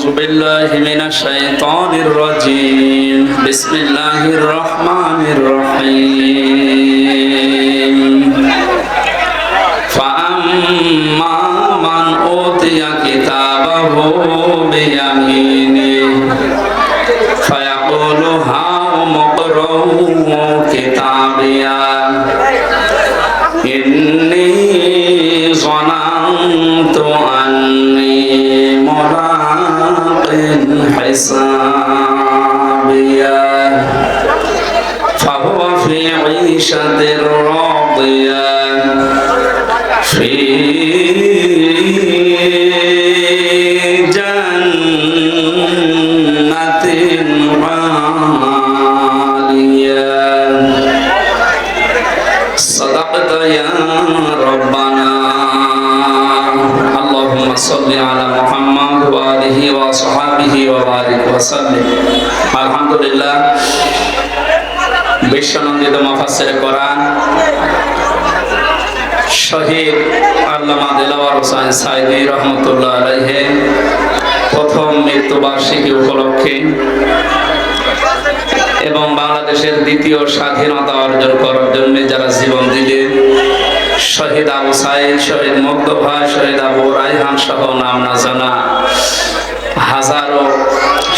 أعوذ بالله من الشيطان الرجيم بسم الله الرحمن الرحيم فأما من أوتي كتابه بيمينه فيقول هاؤم اقرءوا كتابيه إني ظننت أني ملاق حسابيه فهو في عيشة راضية في جنة عالية صدقت يا ربنا اللهم صل على محمد وآله وصحبه وبارك وسلم الحمد لله বিশ্বনন্দিত মুফাসসির কোরআন শহীদ আল্লামা দিলওয়ার হোসেন সাঈদী রহমাতুল্লাহ আলাইহি প্রথম মৃত্যুবার্ষিকী উপলক্ষে এবং বাংলাদেশের দ্বিতীয় স্বাধীনতা অর্জন করার জন্য যারা জীবন দিলেন শহীদ আবু সাঈদ, শহীদ মুগ্ধ ভাই, শহীদ আবু রায়হান সহ নাম না জানা হাজারো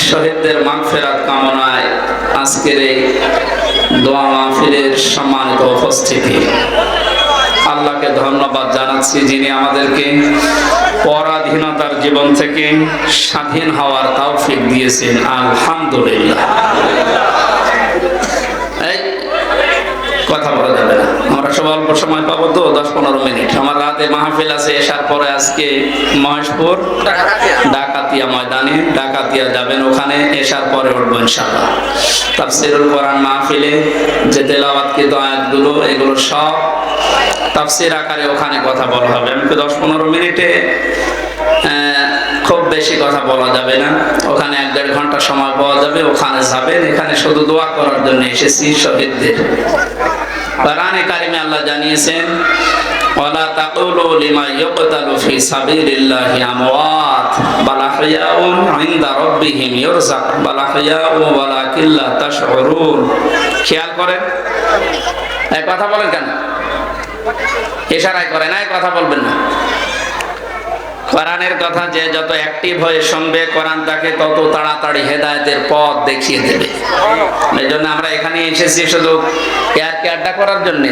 শহীদদের মাগফিরাত কামনায় আজকের এই দোয়া মাহফিলের সম্মানিত উপস্থিতি, আল্লাহকে ধন্যবাদ জানাচ্ছি যিনি আমাদেরকে পরাধীনতার জীবন থেকে স্বাধীন হওয়ার তৌফিক দিয়েছেন। আলহামদুলিল্লাহ। কথা বলা যাবে না, আমরা সব অল্প সময় পাবো তো 10-15 মিনিট। আমার রাতে মাহফিল আছে এশার পরে আজকে মহেশপুর ডাকাতিয়া ময়দানে, ডাকাতিয়া যাবেন, ওখানে এশার পরে উঠবো ইনশাআল্লাহ। তাফসীরুল কোরআন মাহফিলে যে তেলাওয়াতকৃত আয়াতগুলো এগুলো সব তাফসীর আকারে ওখানে কথা বলা হবে। আমি 10-15 মিনিটে খুব বেশি কথা বলা যাবে না, ওখানে 1-1.5 ঘন্টা সময় পাওয়া যাবে, ওখানে যাবেন। এখানে শুধু দোয়া করার জন্য এসেছি শহীদদের। কোরআনে কারিমে আল্লাহ জানিয়েছেন ওয়ালা তাকুলু লিমা ইউকতালু ফি সাবিলিল্লাহি আমওয়াত বাল আহইয়াউন ইনদা রাব্বিহিম ইরযাক বাল আহইয়াউ ওয়ালাকিন লা তাশউরুন। খেয়াল করেন, এই কথা বলেন কেন? ইশারায় করেন, এই কথা বলবেন না। কোরআনের কথা যে যত অ্যাক্টিভ হয়ে শুনবে, কোরআন তাকে তত তাড়াতাড়ি হেদায়েতের পথ দেখিয়ে দেবে। এই জন্য আমরা এখানে এসেছি শুধু আড্ডা করার জন্য,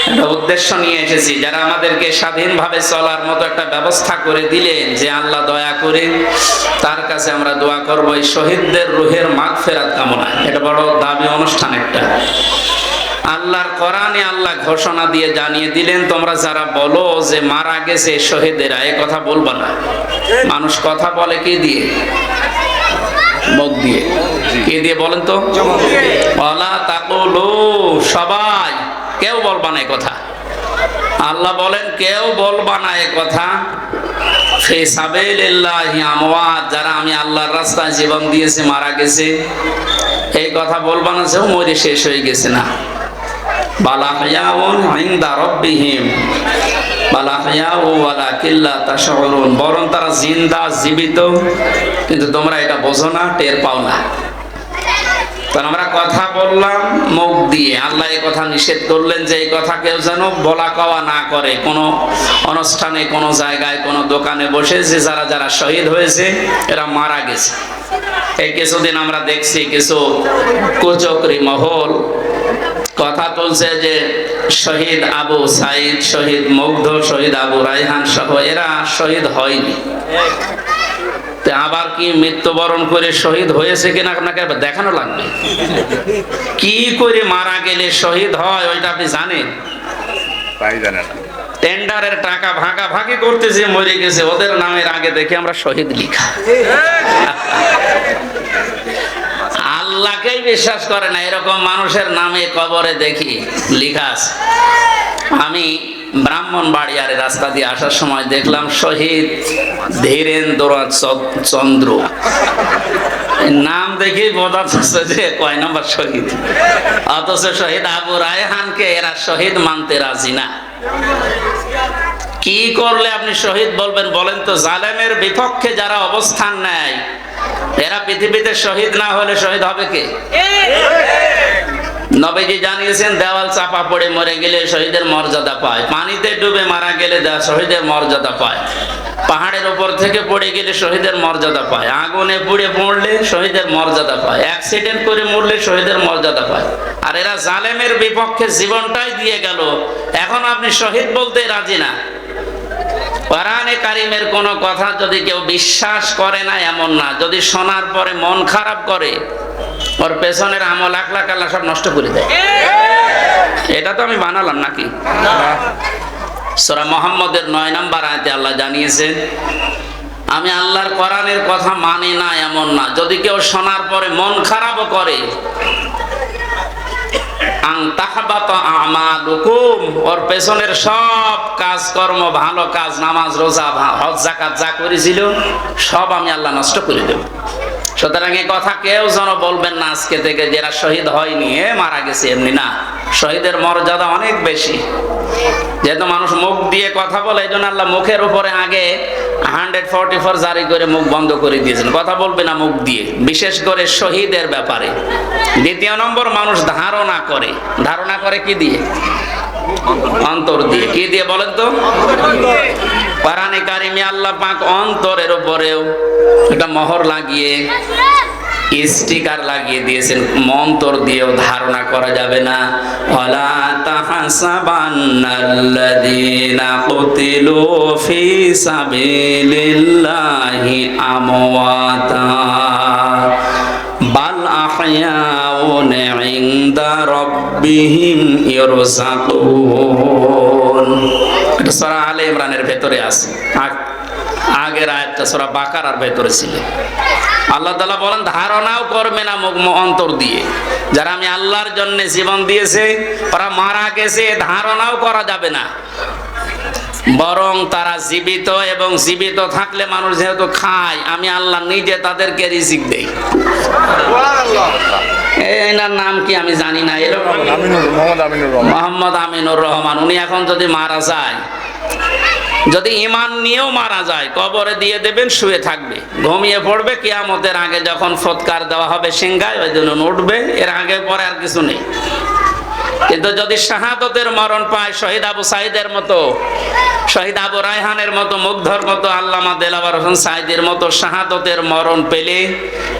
একটা উদ্দেশ্য নিয়ে এসেছি। যারা আমাদেরকে স্বাধীনভাবে চলার মতো একটা ব্যবস্থা করে দিলেন, যে আল্লাহ দয়া করে তার কাছে আমরা দোয়া করবো এই শহীদদের রুহের মাগফিরাত কামনায়। এটা বড় দাবি অনুষ্ঠান একটা। আল্লাহর কোরআনে আল্লাহ ঘোষণা দিয়ে জানিয়ে দিলেন, তোমরা যারা বলো যে মারা গেছে শহীদেরা, এই কথা বলবা না। মানুষ কথা বলে কি দিয়ে? মুখ দিয়ে। কি দিয়ে বলেন তো? ওয়ালা তাকুলু, সবাই, কেউ বলবা না এই কথা। আল্লাহ বলেন কেউ বলবা না এই কথা ফি সাবিলিল্লাহি আমওয়াত, যারা আমি আল্লাহর রাস্তায় জীবন দিয়েছে মারা গেছে, এই কথা বলবা না যে মরে শেষ হয়ে গেছে। না, বাল আহইয়াউন ইনদা রাব্বিহিম বাল আহইয়াউ ওয়ালাকিন লা তাশউরুন, বরং তারা জিন্দা, জীবিত, কিন্তু তোমরা এটা বোঝো না, টের পাও না। কারণ আমরা কথা বললাম মুখ দিয়ে, আল্লাহ এই কথা নিষেধ করলেন যে এই কথা কেউ যেন বলা কওয়া না করে কোনো অনুষ্ঠানে, কোনো জায়গায়, কোনো দোকানে বসে, যে যারা যারা শহীদ হয়েছে এরা মারা গেছে। এই কিছুদিন আমরা দেখছি কিছু কুচক্রী মহল কথা তুলছে যে শহীদ আবু সাঈদ, শহীদ মুগ্ধ, শহীদ আবু রায়হান সহ এরা শহীদ হয়নি। আবার কি মৃত্যুবরণ করে শহীদ হয়েছে কিনা আপনাকে দেখানো লাগবে। কি করে মারা গেলে শহীদ হয় ওইটা আপনি জানেন? তাই জানেন। টেন্ডারের টাকা ভাগাভাগি করতে যে মরে গেছে ওদের নামের আগে দেখে আমরা শহীদ লিখা। আল্লাহকেই বিশ্বাস করে না এরকম মানুষের নামে কবরে দেখি লিখা আছে। আমি ব্রাহ্মণবাড়িয়ার রাস্তা দিয়ে আসার সময় দেখলাম শহীদ ধীরেন্দ্র চন্দ্র, নাম দেখেই বোঝা যাচ্ছে যে কয় নম্বর শহীদ। অথচ শহীদ আবু রায়হানকে এরা শহীদ মানতে রাজি না। কি করলে আপনি শহীদ বলবেন বলেন তো? জালেমের বিপক্ষে যারা অবস্থান নেয় এরা পৃথিবীতে শহীদ না হলে শহীদ হবে কে? নবীজি জানিয়েছেন দেওয়াল চাপা পড়ে মরে গেলে শহীদের মর্যাদা পায়, পানিতে ডুবে মারা গেলে শহীদের মর্যাদা পায়, পাহাড়ের উপর থেকে পড়ে গেলে শহীদের মর্যাদা পায়, আগুনে পুড়ে পড়লে শহীদের মর্যাদা পায়, অ্যাক্সিডেন্ট করে মরলে শহীদের মর্যাদা পায়। আর এরা জালেমের বিপক্ষে জীবনটাই দিয়ে গেল, এখন আপনি শহীদ বলতে রাজি না। কোরআনে কারিমের কোন কথা যদি কেউ বিশ্বাস করে না এমন না, যদি শোনার পরে মন খারাপ করে ওর পেছনের আমল আখলাক আল্লাহ সব নষ্ট করে দেয়। এটা তো আমি বানালাম নাকি? সূরা মুহাম্মদের 9 নম্বর আয়াতে আল্লাহ জানিয়েছেন আমি আল্লাহর কোরআনের কথা মানি না এমন না, যদি কেউ শোনার পরে মন খারাপও করে ওর পেছনের সব কাজকর্ম ভালো কাজ নামাজ রোজা হজ যাকাত যা করেছিল সব আমি আল্লাহ নষ্ট করে দেব। সুতরাং এই কথা কেউ যেন বলবেন না আজকে থেকে যারা শহীদ হয়নি মারা গেছে, এমনি না। শহীদের মর্যাদা অনেক বেশি। যেহেতু মানুষ মুখ দিয়ে কথা বলে এই জন্য আল্লাহ মুখের উপরে আগে 144 জারি করে মুখ বন্ধ করে দিয়েছেন, কথা বলবে না মুখ দিয়ে, বিশেষ করে শহীদের ব্যাপারে। দ্বিতীয় নম্বর, মানুষ ধারণা করে। ধারণা করে কি দিয়ে? অন্তর দিয়ে। কি দিয়ে বলেন তো? কোরআনে কারিমে আল্লাহ পাক অন্তরের উপরেও একটা মোহর লাগিয়ে স্টিকার লাগিয়ে দিয়েছেন, অন্তর দিয়েও ধারণা করা যাবে না। ওয়ালা তাহসাবান্নাল্লাযীনা কুতিলু ফি সাবিলিল্লাহি আমওয়াতা বাল আহয়াউন ইনদা রাব্বিহিম ইরযাকুন। এটা সূরা আলে ইমরানের ভেতরে আছে, আগের আয়াতটা সূরা বাকারার ভেতরে ছিল। আল্লাহ তাআলা বলেন ধারণাও করবে না অন্তর দিয়ে। যারা আমি আল্লাহর জন্য জীবন দিয়েছে ওরা মারা গেছে, ধারণাও করা যাবে না। বরং তারা জীবিত, এবং জীবিত থাকলে মানুষ যেহেতু খায়, আমি আল্লাহ নিজে তাদেরকে রিজিক দেই। এনার নাম কি আমি জানি না, এরকম মোহাম্মদ আমিনুর রহমান। উনি এখন যদি মারা যায়, যদি ঈমান নিয়েও মারা যায়, কবরে দিয়ে দেবেন, শুয়ে থাকবে, ঘুমিয়ে পড়বে, কিয়ামতের আগে যখন ফৎকার দেওয়া হবে সিংহায় ওই দিন উঠবে, এর আগে পরে আর কিছু নেই। কিন্তু যদি শাহাদতের মরণ পায়, শহীদ আবু সাইদের মতো, শহীদ আবু রায়হানের মতো, মুগ্ধর মতো, আল্লামা দেলাওয়ার হোসেন সাইদের মতো শাহাদতের মরণ পেলে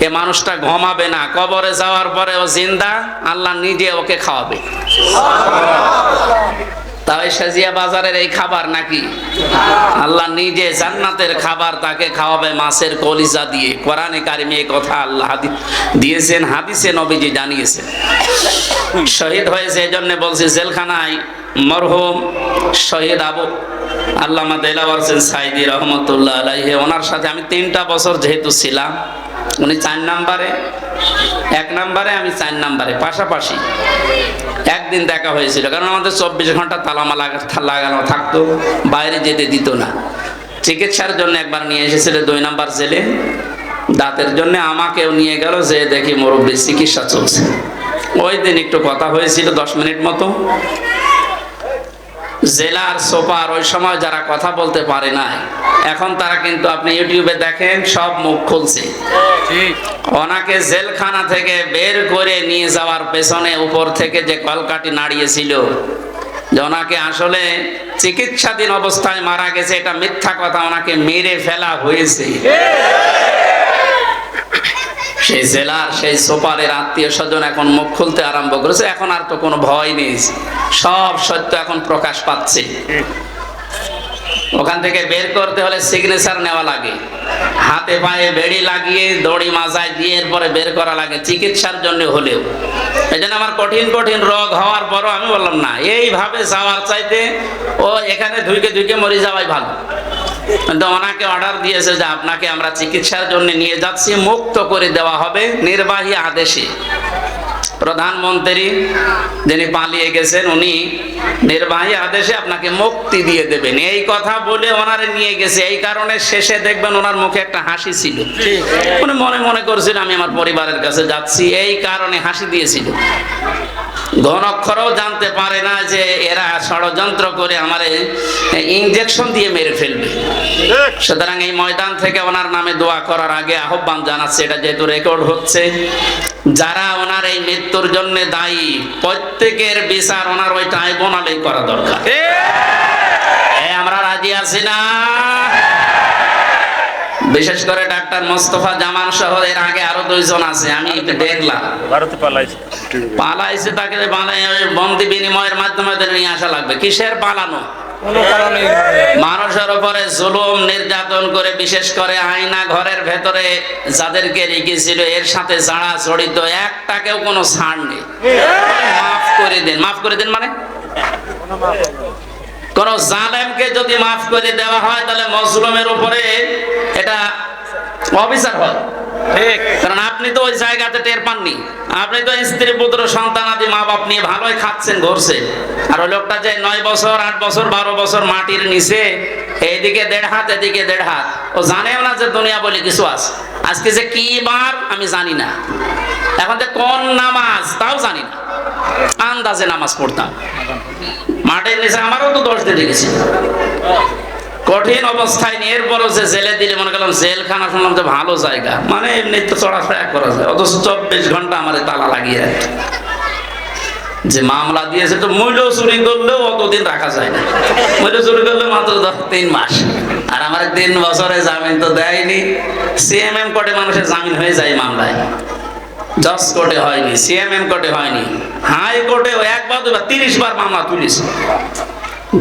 এ মানুষটা ঘুমাবে না, কবরে যাওয়ার পরে ও জিন্দা, আল্লাহ নিজে ওকে খাওয়াবে। তাই সাজিয়া বাজারের এই খাবার নাকি? আল্লাহ নিজে জান্নাতের খাবার তাকে খাওয়াবে, মাছের কলিজা দিয়ে। কোরআনে কারিমে এই কথা আল্লাহ দিয়েছেন, হাদিসে নবীজি জানিয়েছেন। শহীদ হয়েছে এজন্য বলছি, জেলখানায় মরহুম শহীদ আবু আল্লামা দেলাওয়ার হোসেন সাইদি রহমতুল্লাহ আলাইহি, ওনার সাথে আমি 3টা বছর যেহেতু ছিলাম, উনি 4 নম্বরে, 1 নম্বরে, আমি 4 নম্বরে, পাশাপাশি। একদিন দেখা হয়েছিল, কারণ আমাদের 24 ঘন্টা তালামা লাগানো থাকতো, বাইরে যেতে দিত না। চিকিৎসার জন্য একবার নিয়ে এসেছিল 2 নম্বর জেলে, দাঁতের জন্য আমাকেও নিয়ে গেল, যে দেখি মুরব্বীর চিকিৎসা চলছে। ওই দিন একটু কথা হয়েছিল 10 মিনিট মতো। জেলার সুপার ওই সময় যারা কথা বলতে পারে না, এখন তারা কিন্তু আপনি ইউটিউবে দেখেন সব মুখ খুলছে। ওনাকে জেলখানা থেকে বের করে নিয়ে যাওয়ার পেছনে উপর থেকে যে কলকাঠি নাড়িয়েছিল যে ওনাকে আসলে চিকিৎসাধীন অবস্থায় মারা গেছে, এটা মিথ্যা কথা, ওনাকে মেরে ফেলা হয়েছে। সেই জেলার সেই সুপারের আত্মীয় স্বজন এখন মুখ খুলতে আরম্ভ করেছে। এখন আর তো কোনো ভয় নেই, সব সত্য এখন প্রকাশ পাচ্ছে। ওখান থেকে বের করতে হলে সিগনেচার নেওয়া লাগে, হাতে পায়ে বেড়ি লাগিয়ে দড়ি মাজায় দিয়ে এরপরে বের করা লাগে, চিকিৎসার জন্য হলেও। এই জন্য আমার কঠিন কঠিন রোগ হওয়ার পরও আমি বললাম না, এইভাবে যাওয়ার চাইতে ও এখানে ধুইকে মরে যাওয়াই ভালো। কিন্তু ওনাকে অর্ডার দিয়েছে যে আপনাকে আমরা চিকিৎসার জন্য নিয়ে যাচ্ছি, মুক্ত করে দেওয়া হবে নির্বাহী আদেশে। প্রধানমন্ত্রী যিনি পালিয়ে গেছেন, উনি নির্বাহী আদেশে আপনাকে মুক্তি দিয়ে দেবেন, এই কথা বলে ওনারে নিয়ে গেছে। এই কারণে শেষে দেখবেন ওনার মুখে একটা হাসি ছিল, উনি মনে মনে করছেন আমি আমার পরিবারের কাছে যাচ্ছি, এই কারণে হাসি দিয়েছিল। ঘনক্ষরও জানতে পারে না যে এরা ষড়যন্ত্র করে আমারে ইনজেকশন দিয়ে মেরে ফেলবে। সুতরাং এই ময়দান থেকে ওনার নামে দোয়া করার আগে আহ্বান জানাচ্ছে, এটা যেহেতু রেকর্ড হচ্ছে, যারা ওনার এই মৃত্যুর জন্য দায়ী প্রত্যেকের বিচার ওনার ওই ট্রাইব্যুনালেই করা দরকার। আমরা রাজি আছি না? বিশেষ করে ডাক্তার মোস্তফা জামান সহ এর আগে আরো 2 জন আছে, আমি দেখলাম ভারতে পালাইছে। তাকে বন্দি বিনিময়ের মাধ্যমে নিয়ে আসা লাগবে। কিসের পালানো? মানুষের উপরে জুলুম নির্যাতন করে, বিশেষ করে আয়না ঘরের ভেতরে যাদেরকে রেখেছিল এর সাথে যারা জড়িত, একটাকেও কোনো ছাড় নেই। মাফ করে দেন। মাফ করে দেন মানে কোন জালেমকে যদি মাফ করে দেওয়া হয় তাহলে মজলুমের উপরে এটা অবিচার হয়। কারণ আপনি তো ওই জায়গাতে টের পাননি, আপনি তো স্ত্রী পুত্র সন্তান আদি মা বাপ নিয়ে ভালোই খাচ্ছেন ঘুরছেন। আর ওই লোকটা যে 9 বছর 8 বছর 12 বছর মাটির নিচে, এইদিকে 1.5 হাত এদিকে 1.5 হাত, ও জানেও না যে দুনিয়া বলে কিছু আছে। আজকে যে কি বার আমি জানি না, এখন যে কোন নামাজ তাও জানি না, আন্দাজে নামাজ পড়তাম মাটির নিচে। আমারও তো 10 দিন লেগেছে কঠিন অবস্থায় নিয়ে, এরপরও যে জেলে দিলে মনে করলাম জেলখানা, শুনলাম যে ভালো জায়গা, মানে এমনি তো চড়াফেরা করা যায়, অথচ 24 ঘন্টা আমার তালা লাগিয়ে রাখে। যে মামলা দিয়েছে তো মূল্য চুরি করলেও অতদিন রাখা যায় না, মূল্য চুরি করলে মাত্র 3 মাস। আর আমার 3 বছরে জামিন তো দেয়নি। সিএমএম কোর্টে মানুষের জামিন হয়ে যায় মামলায়, জজ কোর্টে হয়নি, সিএমএম কোর্টে হয়নি, হাই কোর্টে 1 বার 2 বার 30 বার মামলা তুলিস।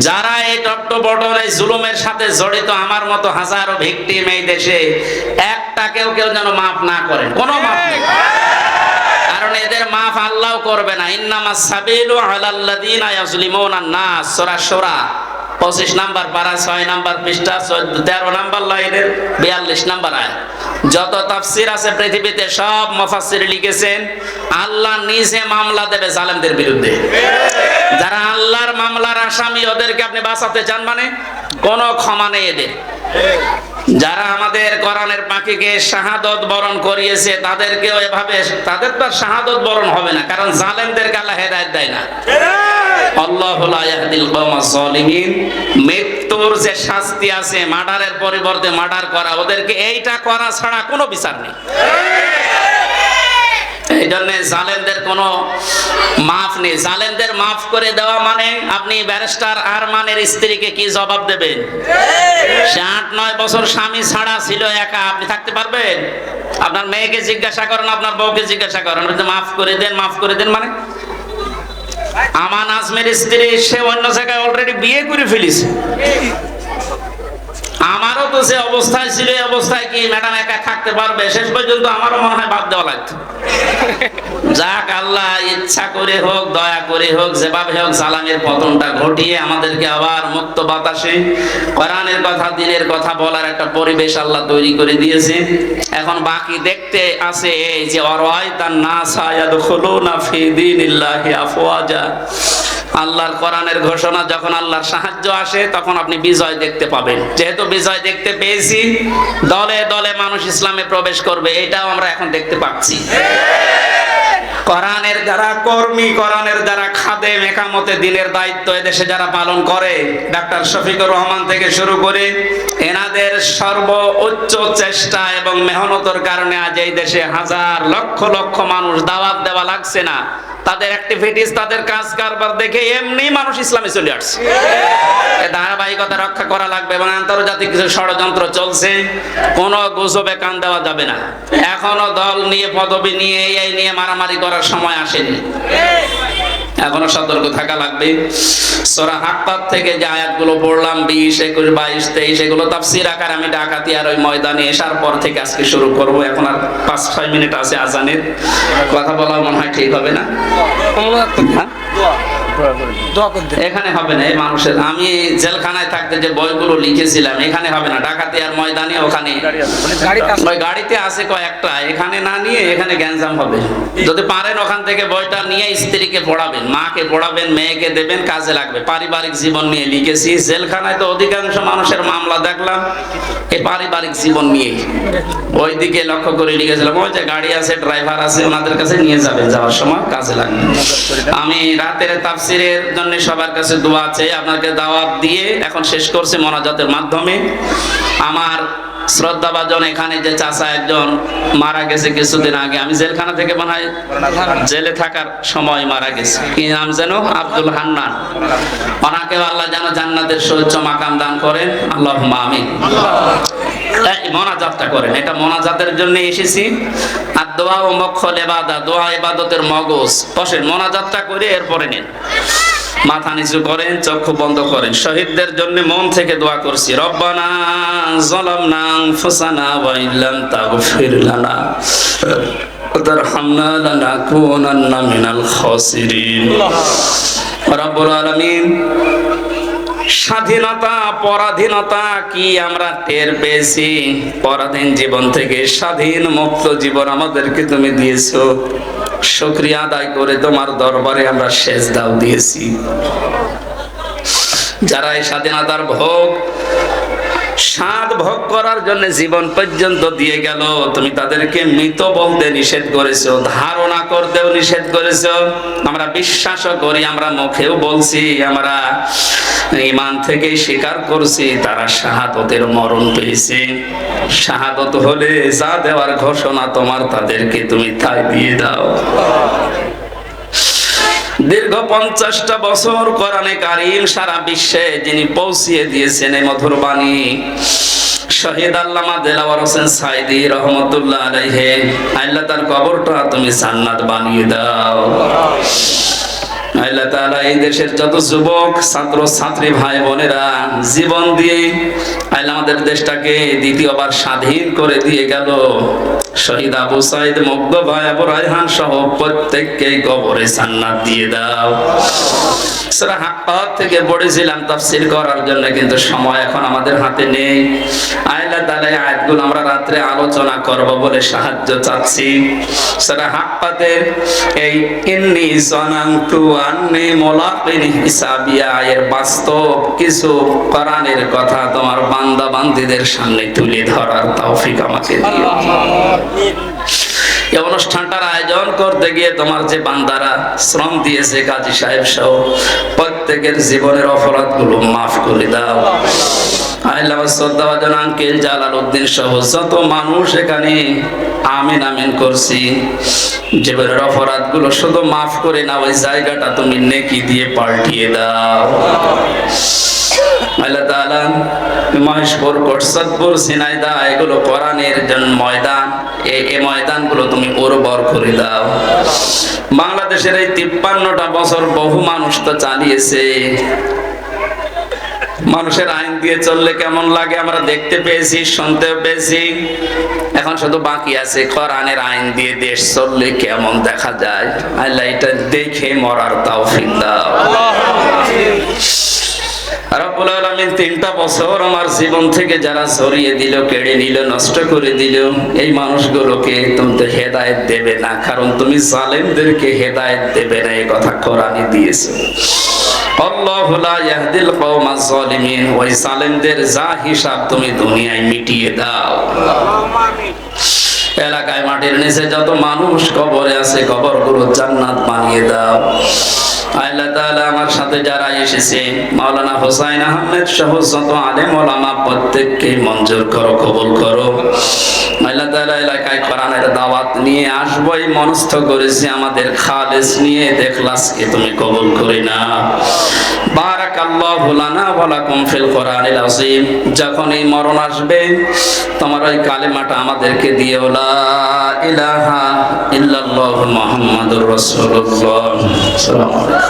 যারা এই টট্টবটর এই জুলুমের সাথে জড়িত, আমার মতো হাজারো ভিকটিম এই দেশে, একটাকেও কেউ যেন মাফ না করেন, কোনো মাফ নেই। কারণ এদের মাফ আল্লাহও করবে না। ইন্নামাস সাবিলু আলাল্লাযিনা ইয়াজলিমুনান নাস, সূরা শূরা 25 নাম্বার পারা 6 নাম্বার পৃষ্ঠা 13 নাম্বার লাইনের 42 নাম্বার আয়াত। যত তাফসীর আছে পৃথিবীতে সব মুফাসসির লিখেছেন আল্লাহ নিজে মামলা দেবে জালেমদের বিরুদ্ধে। যারা আল্লাহর মামলার আসামি, ওদেরকে আপনি বাঁচাতে চান মানে কোনো ক্ষমা নেই এদের। যারা আমাদের কোরআনের পাখিকে শাহাদত বরণ করিয়েছে তাদেরকেও এভাবে, তাদের তো শাহাদত বরণ হবে না, কারণ জালেমদেরকে আল্লাহ হেদায়েত দেয় না। আল্লাহু লা ইয়াহদিল কওমাজ জালিমিন। মৃত্যুর যে শাস্তি আছে, মার্ডারের পরিবর্তে মার্ডার করা, ওদেরকে এইটা করা ছাড়া কোনো বিচার নেই। এই জন্য জালেমদের কোনো মাফ নেই। জালেমদের মাফ করে দেওয়া মানে আপনি ব্যারিস্টার আরমানের স্ত্রীকে কি জবাব দেবেন? সে 8-9 বছর স্বামী ছাড়া ছিল, একা, আপনি থাকতে পারবেন? আপনার মেয়েকে জিজ্ঞাসা করেন, আপনার বউকে জিজ্ঞাসা করেন, মাফ করে দেন, মাফ করে দেন মানে। আমান আজমের স্ত্রী, সে অন্য জায়গায় অলরেডি বিয়ে করে ফেলেছে। আমারও তো যে অবস্থায় ছিল, এই অবস্থায় কি ম্যাডাম একা থাকতে পারবে? শেষ পর্যন্ত আমারও মনে হয় বাদ দেওয়া লাগতো। যাক, আল্লাহ ইচ্ছা করে হোক, দয়া করে হোক, যেভাবে হোক জালামের পতনটা ঘটিয়ে আমাদেরকে আবার মুক্ত বাতাসে কোরআনের কথা, দ্বীনের কথা বলার একটা পরিবেশ আল্লাহ তৈরি করে দিয়েছে। এখন বাকি দেখতে আছে এই যে অরায়তান নাসা ইয়াদখুলুনা ফি দীনিল্লাহি আফওয়াজা। আল্লাহর কোরআনের ঘোষণা, যখন আল্লাহর সাহায্য আসে তখন আপনি বিজয় দেখতে পাবেন। যেহেতু বিজয় দেখতে পেয়েছি, দলে দলে মানুষ ইসলামে প্রবেশ করবে, এটাও আমরা এখন দেখতে পাচ্ছি। কোরআনের যারা কর্মী, কোরআনের যারা খাদেম, একামতে দ্বীনের দায়িত্ব এদেশে যারা পালন করে, ডাক্তার শফিকুর রহমান থেকে শুরু করে, এনাদের সর্বোচ্চ চেষ্টা এবং মেহনতের কারণে আজ এই দেশে হাজার লক্ষ লক্ষ মানুষ, দাওয়াত দেওয়া লাগছে না, তাদের অ্যাক্টিভিটিস, তাদের কাজ কারবার দেখে এমনি মানুষ ইসলামে চলে আসছে। এই ধারাবাহিকতা রক্ষা করা লাগবে এবং আন্তর্জাতিক কিছু ষড়যন্ত্র চলছে, কোনো গুজবে কান দেওয়া যাবে না। এখনো দল নিয়ে, পদবি নিয়ে, এই নিয়ে মারামারি করার সময় আসেনি, এখনো সতর্ক থাকা লাগবে। সূরা হাক্কাত থেকে যে আয়াতগুলো পড়লাম 20, 21, 22, 23, এগুলো তাফসীর আকার আমি ডাকাতিয়ার ওই ময়দানে এসার পর থেকে আজকে শুরু করব। এখন আর 5-6 মিনিট আছে আজানের, কথা বলা মনে হয় ঠিক হবে না। এখানে হবে না। এই মানুষের, আমি জেলখানায় থাকতে যে বইগুলো লিখেছিলাম এখানে হবে না, ডাকাতিয়ার ময়দানে ওখানে ওই গাড়িতে আছে কয়েকটা, এখানে না নিয়ে এখানে গ্যাঞ্জাম হবে। যদি পারেন ওখান থেকে বইটা নিয়ে স্ত্রীকে পড়াবেন, মাকে পড়াবেন, মেয়েকে দেবেন, কাজে লাগবে। পারিবারিক জীবন নিয়ে লিখেছি। জেলখানায় তো অধিকাংশ মানুষের মামলা দেখলাম এই পারিবারিক জীবন নিয়ে, ওই দিকে লক্ষ্য করে লিখেছিলাম। ওই যে গাড়ি আছে, ড্রাইভার আছে, ওনাদের কাছে নিয়ে যাবেন, যাওয়ার সময় কাজে লাগবে। আমি রাতের তাফসিরের জন্য সবার কাছে দোয়া চাই, আপনাকে দাওয়াত দিয়ে এখন শেষ করছি মোনাজাতের মাধ্যমে। আমার শ্রদ্ধাভাজন এখানে যে চাচা একজন মারা গেছে কিছুদিন আগে, আমি জেলখানা থেকে মনে হয় জেলে থাকার সময় মারা গেছে, কি নাম যেন, আব্দুল হান্নান। ওনাকে আল্লাহ যেন জান্নাতের সৌচ্চ মাকাম দান করেন, আল্লাহুম্মা আমিন। মোনাজাতটা করেন, এটা মোনাজাতের জন্য এসেছি। আর দোয়া ও মক্খল ইবাদত, দোয়া ইবাদতের মগজ। বসেন, মোনাজাতটা করে এরপরে নেন, মাথা নিচু করেন, চক্ষু বন্ধ করেন। শহীদদের জন্য মন থেকে দোয়া করছি। রব্বানা যালামনা আনফুসানা ওয়া ইল্লাম তাগফির লানা ওয়া তারহামনা লানাকুনান্না মিনাল খাসিরিন। রব্বুল আলামিন, স্বাধীনতা পরাধীনতা কি আমরা টের পেয়েছি। পরাধীন জীবন থেকে স্বাধীন মুক্ত জীবন আমাদেরকে তুমি দিয়েছো। শুকরিয়া আদায় করে তোমার দরবারে আমরা সেজদাও দিয়েছি। যারা এই স্বাধীনতার ভোগ স্বাদ ভোগ করার জন্য জীবন পর্যন্ত দিয়ে গেল, তুমি তাদেরকে মৃত বলতে নিষেধ করেছো, ধারণা করতেও নিষেধ করেছো। আমরা বিশ্বাসও করি, আমরা মুখেও বলছি, আমরা ঈমান থেকে স্বীকার করছি তারা শাহাদতের মরণ পেয়েছে। শাহাদত হলে যা দেওয়ার ঘোষণা তোমার, তাদেরকে তুমি তাই দিয়ে দাও। দীর্ঘ 50টা বছর কোরআনে কারীম সারা বিশ্বে যিনি পৌঁছিয়ে দিয়েছেন এই মধুর বাণী, শহীদ আল্লামা দেলাওয়ার হোসেন সাঈদী রহমতুল্লাহ আলাইহি। আল্লাহ তার কবরটা তুমি জান্নাত বানিয়ে দাও। আল্লাহ তাআলা এই দেশের যত যুবক ছাত্র ছাত্রী ভাই বোনেরা জীবন দিয়ে আল্লাহ আমাদের দেশটাকে দ্বিতীয়বার স্বাধীন করে দিয়ে গেল, শহীদ আবু সাঈদ, মুগ্ধ ভাই আবু রায়হান সহ প্রত্যেককে কবরে জান্নাত দিয়ে দাও। সূরা হাক্কাত থেকে পড়েছিলাম তাফসীর করার জন্য, কিন্তু সময় এখন আমাদের হাতে নেই। আল্লাহ তাআলা এই আয়াতগুলো আমরা রাতে আলোচনা করব বলে সাহায্য চাচ্ছি। সূরা হাক্কাতের এই ইন্নী যানানতু আন্নী মুলাকিন হিসাবিয়া এর বাস্তব কিছু কোরআনের কথা তোমার বান্দা বান্দীদের সামনে তুলে ধরার তৌফিক আমাকে দিও। এই অনুষ্ঠানটার আয়োজন করতে গিয়ে তোমার যে বান্দারা শ্রম দিয়েছে, কাজী সাহেব সহ প্রত্যেকের জীবনের অপরাধগুলো মাফ করে দাও। আল্লাহ শ্রদ্ধাভাজন আঙ্কেল জালাল উদ্দিন সহ যত মানুষ এখানে আমিন আমিন করছি, জীবনের অপরাধগুলো শুধু মাফ করে না, ওই জায়গাটা তুমি নেকি দিয়ে পাল্টিয়ে দাও। আল্লাহ তাআলা মহেশপুর, কোটসাদপুর, সিনাইদা এগুলো কোরআনের জন্য ময়দান, এই ময়দানগুলো তুমি উর্বর করে দাও। বাংলাদেশের এই 53টা বছর বহু মানুষ তো চালিয়েছে। মানুষের আইন দিয়ে চললে কেমন লাগে আমরা দেখতে পেয়েছি, শুনতে পেয়েছি। এখন শুধু বাকি আছে কোরআনের আইন দিয়ে দেশ চললে কেমন দেখা যায়। আল্লাহ এটা দেখে মরার তৌফিক দাও। রব্বুল আলামিন 3টা বছর আমার জীবন থেকে যারা সরিয়ে দিল, কেড়ে নিল, নষ্ট করে দিল, এই মানুষগুলোকে তুমি তো হেদায়েত দেবে না, কারণ তুমি জালেমদেরকে হেদায়েত দেবে না, এই কথা কোরআনে দিয়েছো। আল্লাহু লা ইয়াহদিল কওমাজ জালিমিন, ওই জালেমদের যা হিসাব তুমি দুনিয়ায় মিটিয়ে দাও। এলাকায় মাটির নিচে যত মানুষ কবরে আছে, কবরগুলো জান্নাত বানিয়ে দাও। আল্লাহ তাআলা আমার সাথে যারা এসেছে, মাওলানা হোসাইন আহমেদ সহ যত আলেম ওলামা প্রত্যেককে মঞ্জুর করো, কবুল করো। আল্লাহ তাআলা এলাকায় কোরআনের দাওয়াত নিয়ে আসবই মনস্থ করেছি, আমাদের খালেস নিয়ে ইখলাসকে তুমি কবুল করে নাও। বারাকাল্লাহু লানা ওয়া লাকুম ফিল কোরআনিল আযীম। যখন এই মরণ আসবে তোমার ওই কালেমাটা আমাদেরকে দিও, লা ইলাহা ইল্লাল্লাহু মুহাম্মাদুর রাসূলুল্লাহ। আসসালামু আলাইকুম।